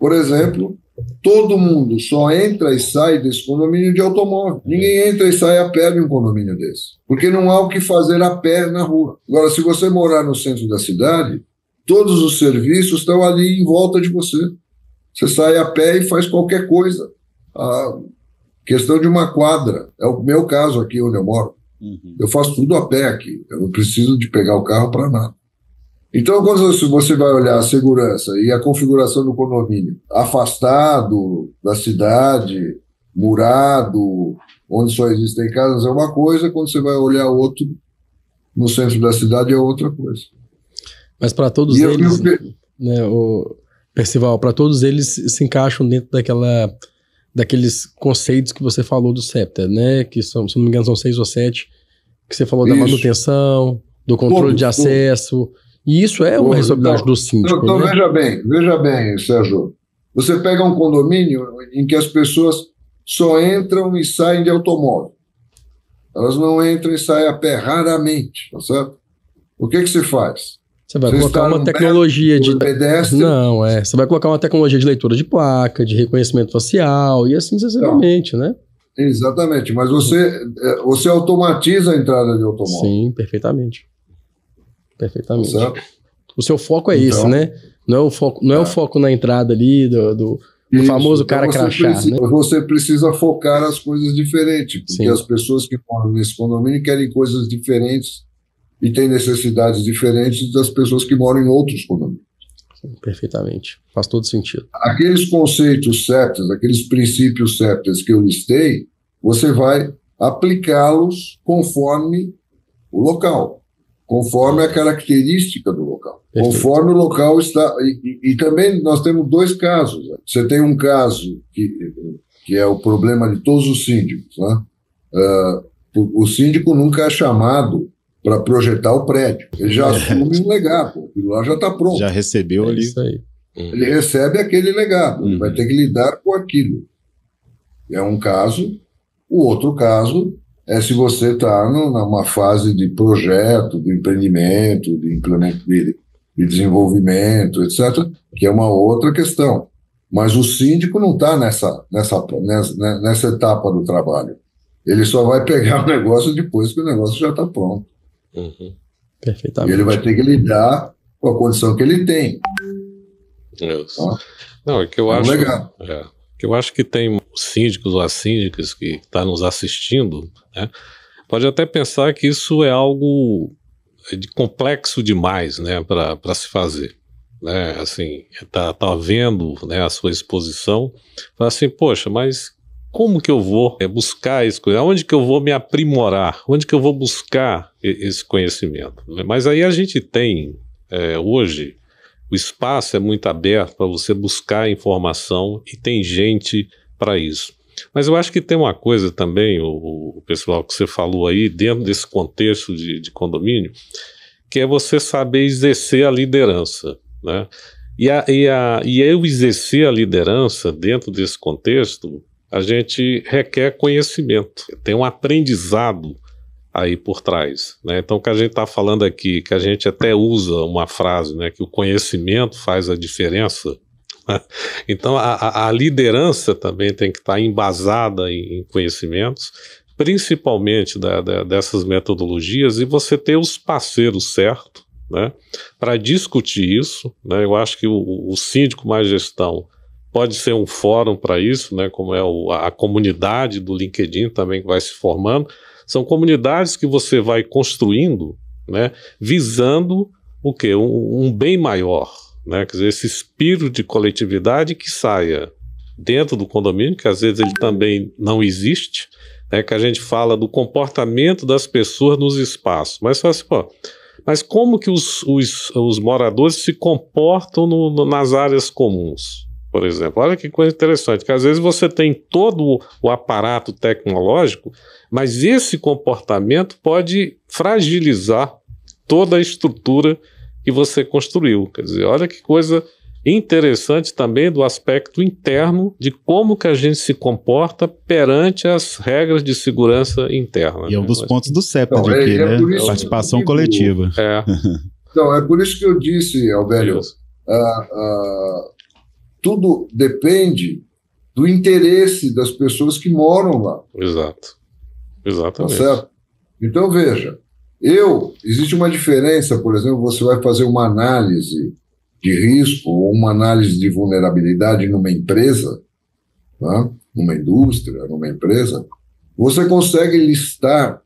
Por exemplo, todo mundo só entra e sai desse condomínio de automóvel. Ninguém entra e sai a pé de um condomínio desse, porque não há o que fazer a pé na rua. Agora, se você morar no centro da cidade, todos os serviços estão ali em volta de você. Você sai a pé e faz qualquer coisa. A questão de uma quadra. É o meu caso aqui onde eu moro. Eu faço tudo a pé aqui. Eu não preciso de pegar o carro para nada. Então, quando você vai olhar a segurança e a configuração do condomínio, afastado da cidade, murado, onde só existem casas, é uma coisa. Quando você vai olhar outro no centro da cidade, é outra coisa.
Mas para todos eles, né, Percival, para todos eles se encaixam dentro daqueles conceitos que você falou do CEPTA, né? Que são, se não me engano, são 6 ou 7, que você falou da manutenção, do controle de acesso. E isso é uma responsabilidade do síndico.
Então,
né?
veja bem, Sérgio. Você pega um condomínio em que as pessoas só entram e saem de automóvel. Elas não entram e saem a pé, raramente, tá certo? O que você faz?
Você vai colocar uma tecnologia de
pedestre.
Não, você vai colocar uma tecnologia de leitura de placa, de reconhecimento facial e assim sucessivamente, né?
Exatamente, mas você automatiza a entrada de automóvel.
Sim, perfeitamente. Perfeitamente.
Certo?
O seu foco é esse, né? Não é o foco na entrada ali do famoso cara crachá, né?
Você precisa focar as coisas diferentes, porque as pessoas que moram nesse condomínio querem coisas diferentes e têm necessidades diferentes das pessoas que moram em outros condomínios.
Sim, perfeitamente. Faz todo sentido.
Aqueles conceitos CEPTAs, aqueles princípios CEPTAs que eu listei, você vai aplicá-los conforme o local, conforme a característica do local. Perfeito. Conforme o local está... E também nós temos 2 casos. Você tem um caso que é o problema de todos os síndicos, né? O síndico nunca é chamado para projetar o prédio. Ele já assume um legado. Aquilo lá já está pronto.
Já recebeu ali.
Isso aí.
Ele recebe aquele legado. Ele vai ter que lidar com aquilo. É um caso. O outro caso é se você está numa fase de projeto, de empreendimento, de desenvolvimento, etc., que é uma outra questão. Mas o síndico não está nessa etapa do trabalho. Ele só vai pegar o negócio depois que o negócio já está pronto.
Perfeitamente.
E ele vai ter que lidar com a condição que ele tem.
Isso. Não, é que eu acho que tem síndicos ou as síndicas que estão nos assistindo, né, pode até pensar que isso é algo de complexo demais, né, para se fazer, né, assim, tá vendo, né, a sua exposição, fala assim, poxa, mas como que eu vou buscar isso? Onde que eu vou me aprimorar? Onde que eu vou buscar esse conhecimento? Mas aí a gente tem, hoje, o espaço é muito aberto para você buscar informação e tem gente para isso. Mas eu acho que tem uma coisa também, o pessoal que você falou aí, dentro desse contexto de condomínio, que é você saber exercer a liderança, né? E eu exercer a liderança dentro desse contexto, a gente requer conhecimento, tem um aprendizado aí por trás, né? Então, o que a gente está falando aqui, que a gente até usa uma frase, né, que o conhecimento faz a diferença, né? Então a liderança também tem que estar embasada em conhecimentos, principalmente dessas metodologias, e você ter os parceiros certos, né, para discutir isso, né? Eu acho que o Síndico Mais Gestão pode ser um fórum para isso, né, como é a comunidade do LinkedIn também que vai se formando. São comunidades que você vai construindo, né, visando o quê? Um bem maior, né? Quer dizer, esse espírito de coletividade que saia dentro do condomínio, que às vezes ele também não existe, né, que a gente fala do comportamento das pessoas nos espaços. Mas fala assim, pô, mas como que os moradores se comportam nas áreas comuns? Por exemplo, olha que coisa interessante, que às vezes você tem todo o aparato tecnológico, mas esse comportamento pode fragilizar toda a estrutura que você construiu. Quer dizer, olha que coisa interessante também do aspecto interno de como que a gente se comporta perante as regras de segurança interna.
E é um dos pontos do CEPTA aqui, né? Participação coletiva.
Então, é por isso que eu disse, Albério, tudo depende do interesse das pessoas que moram lá.
Exato. Exatamente.
Tá certo? Então, veja, existe uma diferença, por exemplo, você vai fazer uma análise de risco ou uma análise de vulnerabilidade numa empresa, tá? Numa indústria, numa empresa, você consegue listar,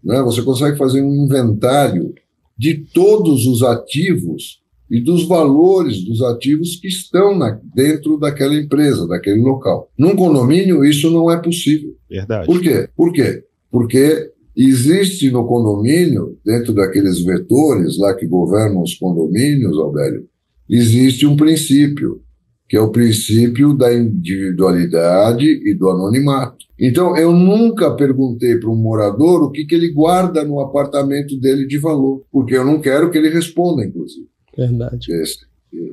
né? Você consegue fazer um inventário de todos os ativos e dos valores dos ativos que estão dentro daquela empresa, daquele local. Num condomínio, isso não é possível.
Verdade.
Por quê? Por quê? Porque existe no condomínio, dentro daqueles vetores lá que governam os condomínios, Aurélio, existe um princípio, que é o princípio da individualidade e do anonimato. Então, eu nunca perguntei para um morador o que ele guarda no apartamento dele de valor, porque eu não quero que ele responda, inclusive.
Verdade.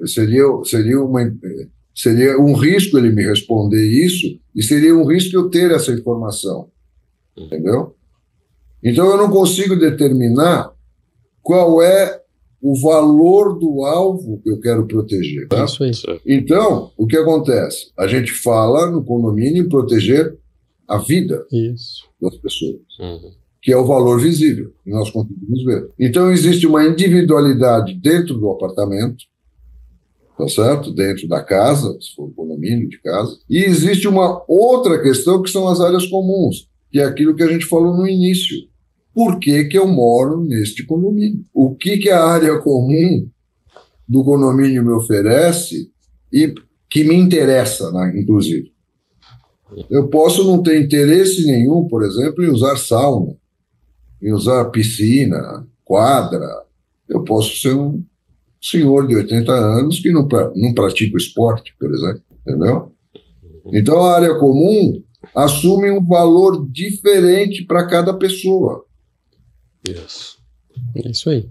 Seria um risco ele me responder isso, e seria um risco eu ter essa informação. Entendeu? Então, eu não consigo determinar qual é o valor do alvo que eu quero proteger. Tá?
Isso aí.
Então, o que acontece? A gente fala no condomínio em proteger a vida das pessoas, que é o valor visível, que nós conseguimos ver. Então, existe uma individualidade dentro do apartamento, tá certo? Dentro da casa, se for um condomínio de casa. E existe uma outra questão que são as áreas comuns, que é aquilo que a gente falou no início. Por que eu moro neste condomínio? O que a área comum do condomínio me oferece e que me interessa, né, inclusive? Eu posso não ter interesse nenhum, por exemplo, em usar sauna, em usar piscina, quadra. Eu posso ser um senhor de 80 anos que não pratica esporte, por exemplo, entendeu? Então, a área comum assume um valor diferente para cada pessoa.
Isso aí.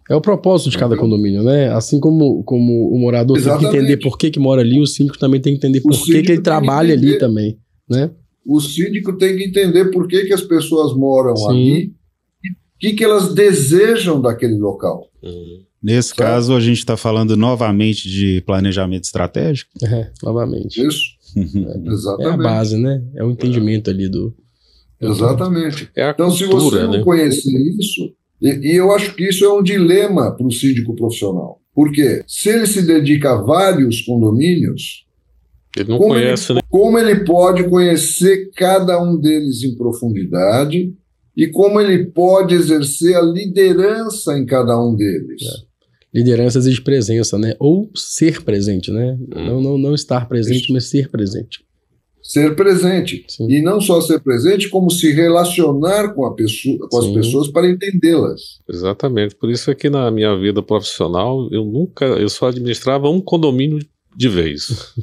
É o propósito de cada condomínio, né? Assim como o morador tem que entender por que mora ali, o síndico também tem que entender por que ele trabalha ali também, né?
O síndico tem que entender por que as pessoas moram ali e o que elas desejam daquele local.
Nesse caso, a gente está falando novamente de planejamento estratégico?
Novamente.
Isso. Exatamente.
É a base, né? É o entendimento ali do...
Exatamente.
Então,
se você não conhecer isso, e eu acho que isso é um dilema para o síndico profissional. Por quê? Se ele se dedica a vários condomínios,
ele não conhece, né?
Como ele pode conhecer cada um deles em profundidade e como ele pode exercer a liderança em cada um deles.
Liderança exige presença, né? Ou ser presente, né? Não estar presente, mas ser presente.
Ser presente. Sim. E não só ser presente, como se relacionar com as pessoas para entendê-las.
Exatamente. Por isso é que na minha vida profissional, eu só administrava um condomínio de vez.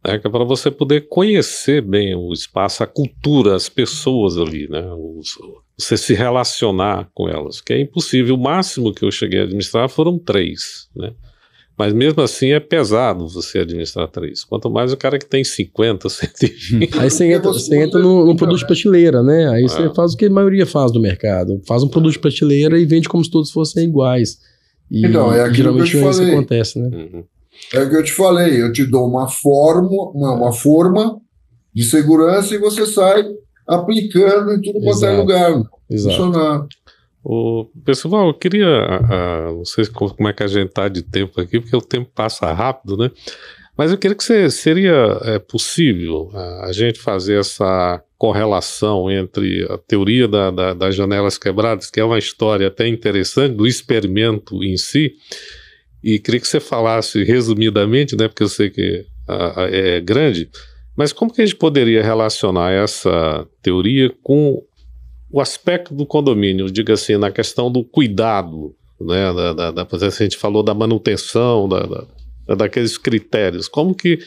É para você poder conhecer bem o espaço, a cultura, as pessoas ali, né? Você se relacionar com elas, que é impossível. O máximo que eu cheguei a administrar foram 3, né? Mas mesmo assim é pesado você administrar 3. Quanto mais o cara que tem 50, 120.
Aí você entra no produto de prateleira, né? Aí você faz o que a maioria faz no mercado. Faz um produto de prateleira e vende como se todos fossem iguais. E
então, é aquilo que eu te falei.
Isso acontece, né?
É o que eu te falei. Eu te dou uma forma de segurança e você sai aplicando em tudo quanto é lugar. Funcionar.
Pessoal, eu queria, não sei como é que a gente está de tempo aqui, porque o tempo passa rápido, né? Mas eu queria que seria possível a gente fazer essa correlação entre a teoria das janelas quebradas, que é uma história até interessante, do experimento em si, e queria que você falasse resumidamente, né? Porque eu sei que é grande, mas como que a gente poderia relacionar essa teoria com o aspecto do condomínio, diga assim, na questão do cuidado, né, a gente falou da manutenção, daqueles critérios, como que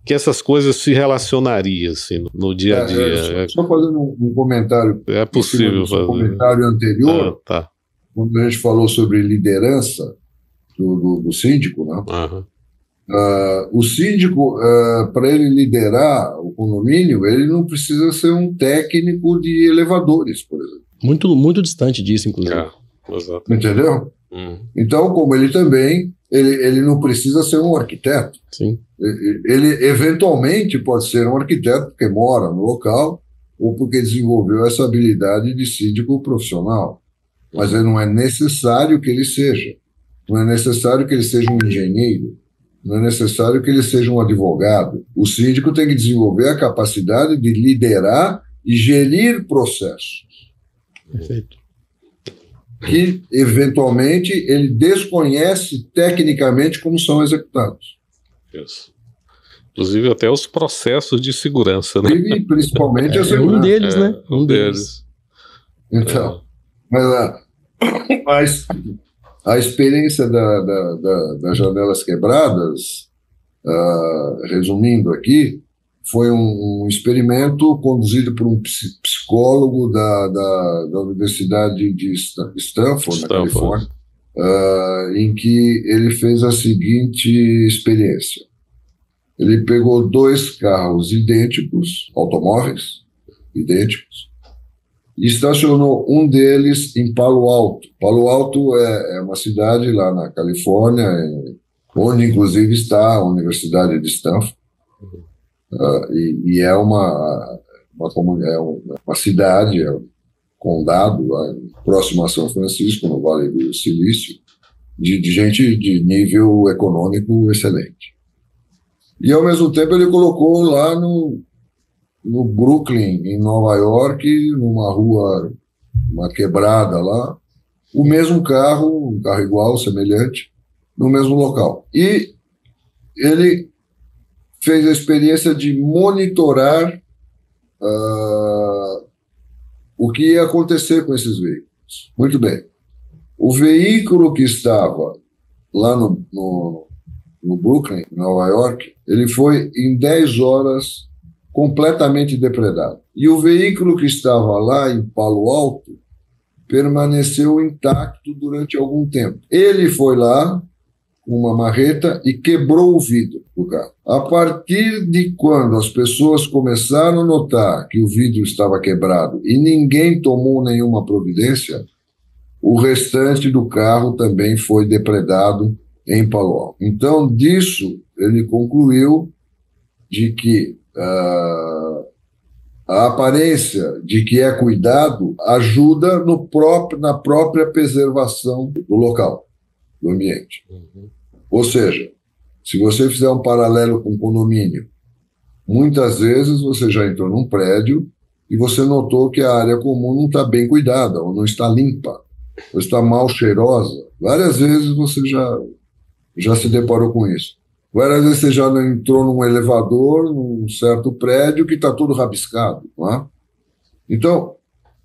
essas coisas se relacionariam assim, no dia a dia?
Só fazendo um comentário.
É possível fazer.
Um comentário anterior, quando a gente falou sobre liderança do síndico, né? O síndico, para ele liderar o condomínio, ele não precisa ser um técnico de elevadores, por exemplo.
Muito, muito distante disso, inclusive.
Entendeu? Então, como ele também ele não precisa ser um arquiteto.
Sim.
Ele eventualmente pode ser um arquiteto porque mora no local ou porque desenvolveu essa habilidade de síndico profissional. Mas não é necessário que ele seja. Não é necessário que ele seja um engenheiro. Não é necessário que ele seja um advogado. O síndico tem que desenvolver a capacidade de liderar e gerir processos.
Perfeito.
Que, eventualmente, ele desconhece tecnicamente como são executados.
Isso. Inclusive até os processos de segurança, né?
E principalmente a
É
segurança.
um deles, né?
Um deles.
Então, mas a experiência das janelas quebradas, resumindo aqui, foi um experimento conduzido por um psicólogo da Universidade de Stanford, na Califórnia, em que ele fez a seguinte experiência. Ele pegou 2 carros idênticos, automóveis idênticos, e estacionou um deles em Palo Alto. Palo Alto é uma cidade lá na Califórnia, onde inclusive está a Universidade de Stanford. E é uma cidade, é um condado lá, próximo a São Francisco, no Vale do Silício, de gente de nível econômico excelente. E, ao mesmo tempo, ele colocou lá no Brooklyn, em Nova York, numa rua, uma quebrada lá, o mesmo carro, um carro igual, semelhante, no mesmo local. E ele fez a experiência de monitorar o que ia acontecer com esses veículos. Muito bem. O veículo que estava lá no Brooklyn, Nova York, ele foi em 10 horas completamente depredado. E o veículo que estava lá em Palo Alto permaneceu intacto durante algum tempo. Ele foi lá com uma marreta e quebrou o vidro do carro. A partir de quando as pessoas começaram a notar que o vidro estava quebrado e ninguém tomou nenhuma providência, o restante do carro também foi depredado em Palo Alto. Então, disso, ele concluiu de que a aparência de que é cuidado ajuda na própria preservação do local, do ambiente. Ou seja, se você fizer um paralelo com condomínio, muitas vezes você já entrou num prédio e você notou que a área comum não está bem cuidada, ou não está limpa, ou está mal cheirosa. Várias vezes você já se deparou com isso. Várias vezes você já entrou num elevador, num certo prédio, que está todo rabiscado. Não é? Então,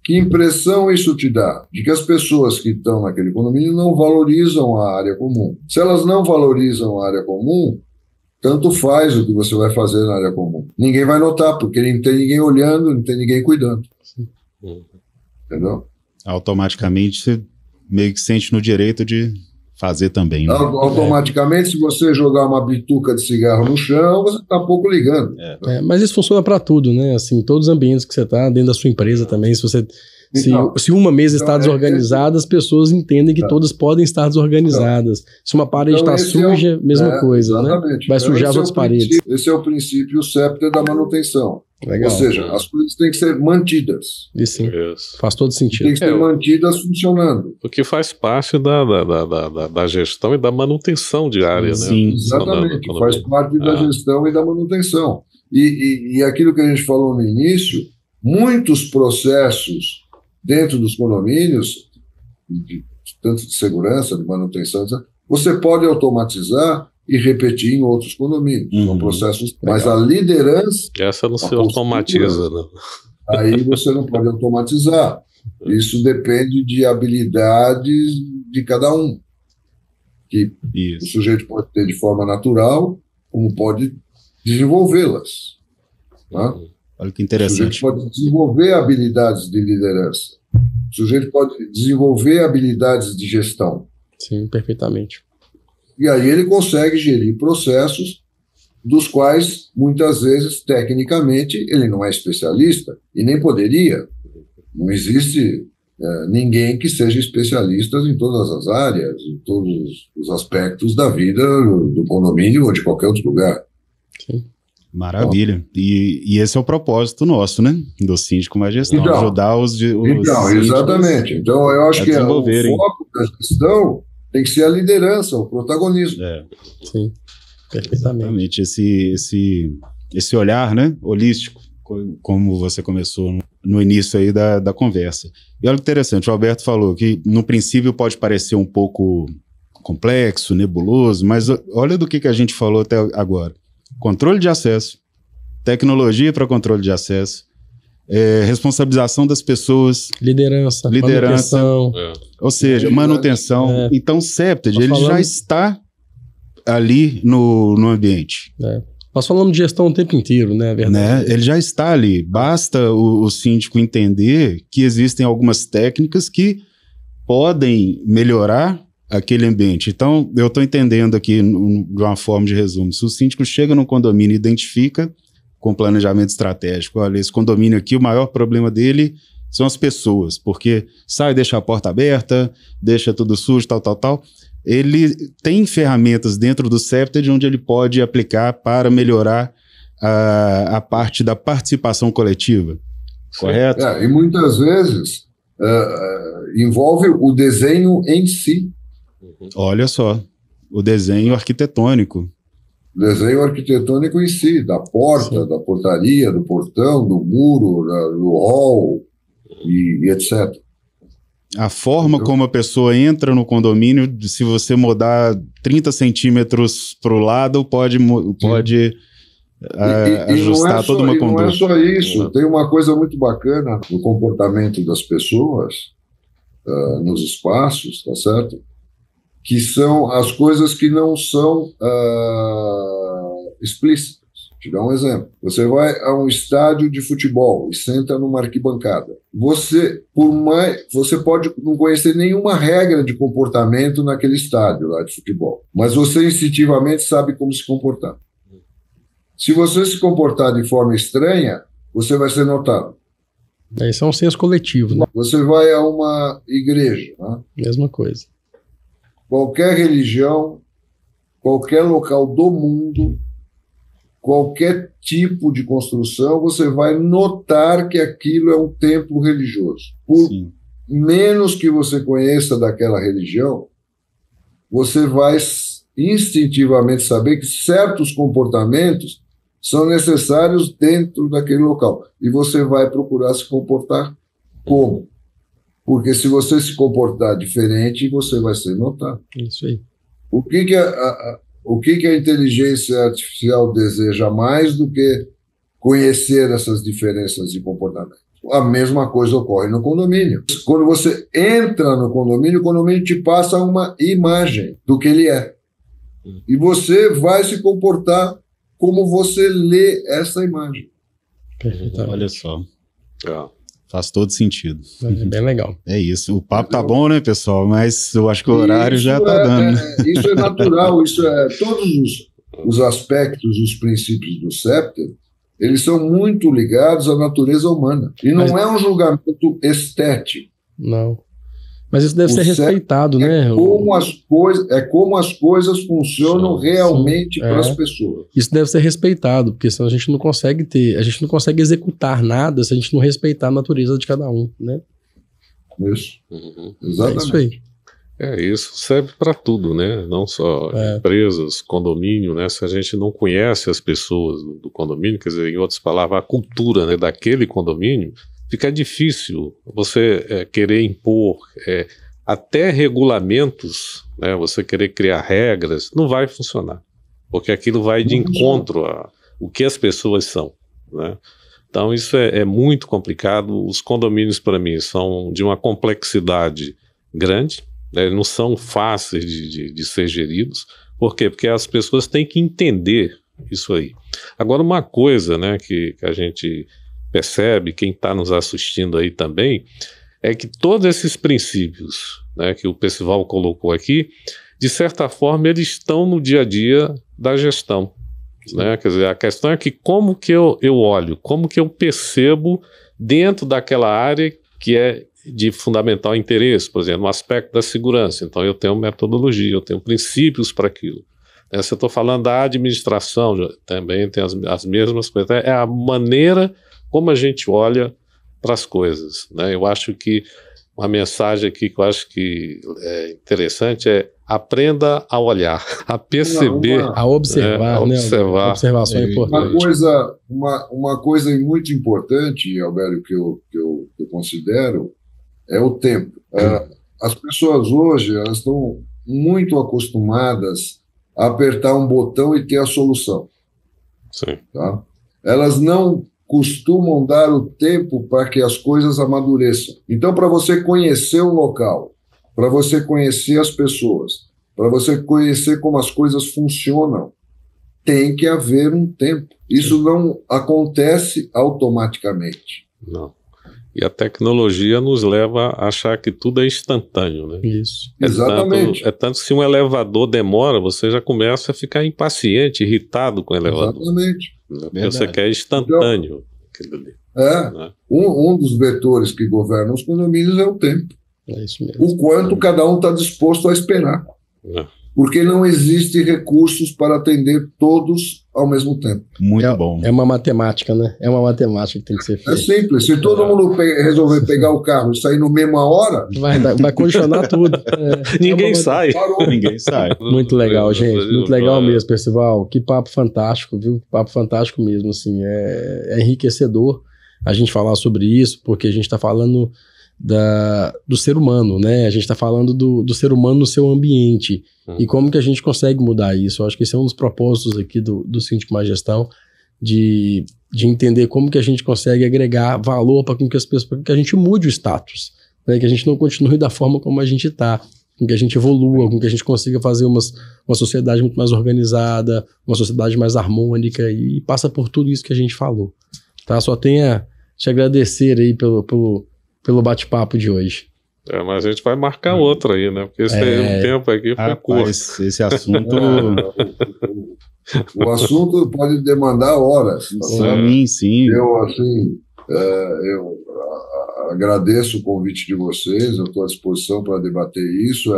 que impressão isso te dá? De que as pessoas que estão naquele condomínio não valorizam a área comum. Se elas não valorizam a área comum, tanto faz o que você vai fazer na área comum. Ninguém vai notar, porque não tem ninguém olhando, não tem ninguém cuidando. Entendeu?
Automaticamente você meio que sente no direito de fazer também. Né?
Automaticamente, se você jogar uma bituca de cigarro no chão, você está pouco ligando.
Mas isso funciona para tudo, né? Assim, todos os ambientes que você está, dentro da sua empresa também, se uma mesa está desorganizada, as pessoas entendem que todas podem estar desorganizadas. Se uma parede está suja, mesma coisa, né? Vai sujar as outras paredes.
Esse é o princípio sépter da manutenção.
Legal.
Ou seja, as coisas têm que ser mantidas.
Isso sim. Faz todo sentido.
Tem que ser mantidas funcionando.
O que faz parte da gestão e da manutenção diária,
Sim,
né?
Exatamente, faz parte da gestão e da manutenção. E aquilo que a gente falou no início, muitos processos dentro dos condomínios, tanto de segurança, de manutenção, você pode automatizar e repetir em outros condomínios. São processos. Mas a liderança...
Essa não se automatiza, né?
Aí você não pode automatizar. Isso depende de habilidades de cada um. Que o sujeito pode ter de forma natural, como pode desenvolvê-las. Tá?
Olha que interessante.
O sujeito pode desenvolver habilidades de liderança. O sujeito pode desenvolver habilidades de gestão.
Sim, perfeitamente.
E aí ele consegue gerir processos dos quais, muitas vezes, tecnicamente, ele não é especialista e nem poderia. Não existe ninguém que seja especialista em todas as áreas, em todos os aspectos da vida do condomínio ou de qualquer outro lugar.
Sim.
Maravilha. E esse é o propósito nosso, né? Do Síndico Mais Gestão,
Então,
ajudar os
exatamente. Então, eu acho que o foco da gestão tem que ser a liderança, o protagonismo.
Sim, perfeitamente.
Esse olhar, né, holístico, como você começou no início aí da conversa. E olha que interessante, o Alberto falou que no princípio pode parecer um pouco complexo, nebuloso, mas olha do que a gente falou até agora. Controle de acesso, tecnologia para controle de acesso, responsabilização das pessoas, liderança, manutenção, ou seja, manutenção. Então, o CEPTED, ele já está ali no ambiente.
Nós falamos de gestão o tempo inteiro, né? Verdade.
Ele já está ali. Basta o síndico entender que existem algumas técnicas que podem melhorar aquele ambiente. Então, eu estou entendendo aqui de uma forma de resumo. Se o síndico chega num condomínio e identifica com planejamento estratégico, olha, esse condomínio aqui, o maior problema dele são as pessoas, porque sai, deixa a porta aberta, deixa tudo sujo, tal. Ele tem ferramentas dentro do CEPTED onde ele pode aplicar para melhorar a parte da participação coletiva, correto?
E muitas vezes envolve o desenho em si.
Olha só, o desenho arquitetônico.
Desenho arquitetônico em si, da porta, Sim. da portaria, do portão, do muro, do hall e etc.
A forma como a pessoa entra no condomínio, se você mudar 30 centímetros para o lado, pode ajustar toda uma conduta.
Não é só isso, tem uma coisa muito bacana no comportamento das pessoas, nos espaços, tá certo? Que são as coisas que não são explícitas. Vou te dar um exemplo. Você vai a um estádio de futebol e senta numa arquibancada. Você pode não conhecer nenhuma regra de comportamento naquele estádio lá de futebol, mas você instintivamente sabe como se comportar. Se você se comportar de forma estranha, você vai ser notado.
Isso é um senso coletivo, né?
Você vai a uma igreja, né?
Mesma coisa.
Qualquer religião, qualquer local do mundo, qualquer tipo de construção, você vai notar que aquilo é um templo religioso. Por Sim. menos que você conheça daquela religião, você vai instintivamente saber que certos comportamentos são necessários dentro daquele local. E você vai procurar se comportar como? Porque se você se comportar diferente, você vai ser notado.
Isso aí.
O que a inteligência artificial deseja mais do que conhecer essas diferenças de comportamento? A mesma coisa ocorre no condomínio. Quando você entra no condomínio, o condomínio te passa uma imagem do que ele é. E você vai se comportar como você lê essa imagem.
Perfeitamente.
Olha só. Faz todo sentido.
É bem legal.
É isso. O papo tá bom, né, pessoal? Mas eu acho que o horário já tá dando.
Isso é natural. Todos os aspectos, os princípios do CEPTED, eles são muito ligados à natureza humana. E não é um julgamento estético.
Não. Mas isso deve ser respeitado, né?
Como as coisas funcionam realmente para as pessoas.
Isso deve ser respeitado, porque senão a gente não consegue executar nada se a gente não respeitar a natureza de cada um, né?
Isso. Exatamente.
É isso aí.
Isso serve para tudo, né? Não só empresas, condomínio, né? Se a gente não conhece as pessoas do condomínio, quer dizer, em outras palavras, a cultura, né, daquele condomínio, fica difícil você querer impor até regulamentos, né, você querer criar regras, não vai funcionar, porque aquilo vai de encontro ao que as pessoas são, né? Então isso é muito complicado. Os condomínios, para mim, são de uma complexidade grande, né, não são fáceis de ser geridos. Por quê? Porque as pessoas têm que entender isso aí. Agora, uma coisa, né, que a gente percebe, quem está nos assistindo aí também, é que todos esses princípios, né, que o Percival colocou aqui, de certa forma, eles estão no dia a dia da gestão, né? Quer dizer, a questão é que como que eu olho, como que eu percebo dentro daquela área que é de fundamental interesse, por exemplo, no aspecto da segurança. Então, eu tenho metodologia, eu tenho princípios para aquilo. Se eu estou falando da administração, também tem as mesmas coisas. É a maneira como a gente olha para as coisas, né? Eu acho que uma mensagem aqui que eu acho que é interessante é: aprenda a olhar, a perceber,
a observar,
a observar.
A observação é importante.
Uma coisa muito importante, Albério, que eu considero, é o tempo. As pessoas hoje, elas estão muito acostumadas a apertar um botão e ter a solução.
Sim.
Tá? Elas não costumam dar o tempo para que as coisas amadureçam. Então, para você conhecer um local, para você conhecer as pessoas, para você conhecer como as coisas funcionam, tem que haver um tempo. Isso não acontece automaticamente.
Não. E a tecnologia nos leva a achar que tudo é instantâneo, né?
Isso.
Exatamente.
Tanto que se um elevador demora, você já começa a ficar impaciente, irritado com o elevador.
Exatamente.
Porque você quer instantâneo.
Né? Um dos vetores que governam os condomínios é o tempo.
É isso mesmo.
O quanto cada um está disposto a esperar. Porque não existem recursos para atender todos ao mesmo tempo.
Muito bom.
É uma matemática, né? É uma matemática que tem que ser feita.
É simples. Se todo mundo resolver pegar o carro e sair na mesma hora...
Vai condicionar tudo.
Ninguém sai.
Ninguém sai.
Muito legal, gente. Muito legal mesmo, Percival. Que papo fantástico, viu? Papo fantástico mesmo, assim. É enriquecedor a gente falar sobre isso, porque a gente está falando do ser humano, né? A gente está falando do ser humano no seu ambiente. E como que a gente consegue mudar isso? Eu acho que esse é um dos propósitos aqui do Síndico Mais Gestão, de entender como que a gente consegue agregar valor para que as pessoas, para que a gente mude o status, né? Que a gente não continue da forma como a gente está, com que a gente evolua, com que a gente consiga fazer uma sociedade muito mais organizada, uma sociedade mais harmônica, e passa por tudo isso que a gente falou. Tá? Só tenho a te agradecer aí pelo bate-papo de hoje.
Mas a gente vai marcar outro aí, né? Porque esse tempo aqui foi curto.
Esse assunto...
O assunto pode demandar horas.
Sim.
Eu agradeço o convite de vocês, eu estou à disposição para debater isso.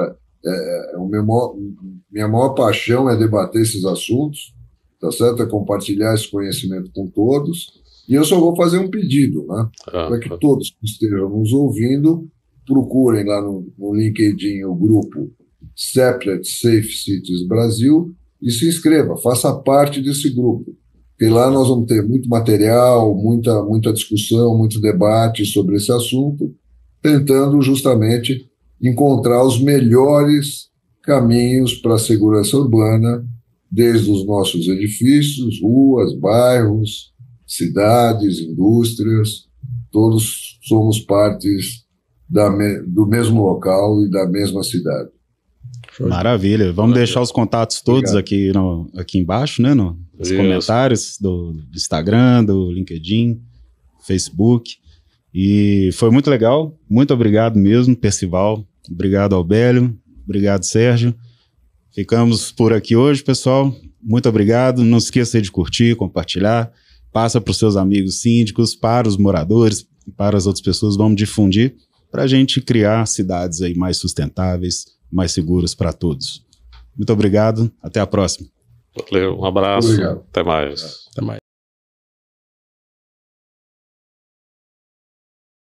Minha maior paixão é debater esses assuntos, tá certo? É compartilhar esse conhecimento com todos. E eu só vou fazer um pedido, né? Para que todos que estejam nos ouvindo procurem lá no LinkedIn o grupo Separate Safe Cities Brasil e se inscreva, faça parte desse grupo. Porque lá nós vamos ter muito material, muita discussão, muito debate sobre esse assunto, tentando justamente encontrar os melhores caminhos para a segurança urbana, desde os nossos edifícios, ruas, bairros, cidades, indústrias, todos somos partes do mesmo local e da mesma cidade.
Maravilha. Vamos deixar os contatos todos aqui embaixo, né? Nos comentários do Instagram, do LinkedIn, Facebook. E foi muito legal. Muito obrigado mesmo, Percival. Obrigado, Albélio. Obrigado, Sérgio. Ficamos por aqui hoje, pessoal. Muito obrigado. Não esqueça de curtir, compartilhar. Passa para os seus amigos síndicos, para os moradores, para as outras pessoas. Vamos difundir para a gente criar cidades aí mais sustentáveis, mais seguras para todos. Muito obrigado. Até a próxima.
Valeu. Um abraço.
Obrigado.
Até mais.
Até mais.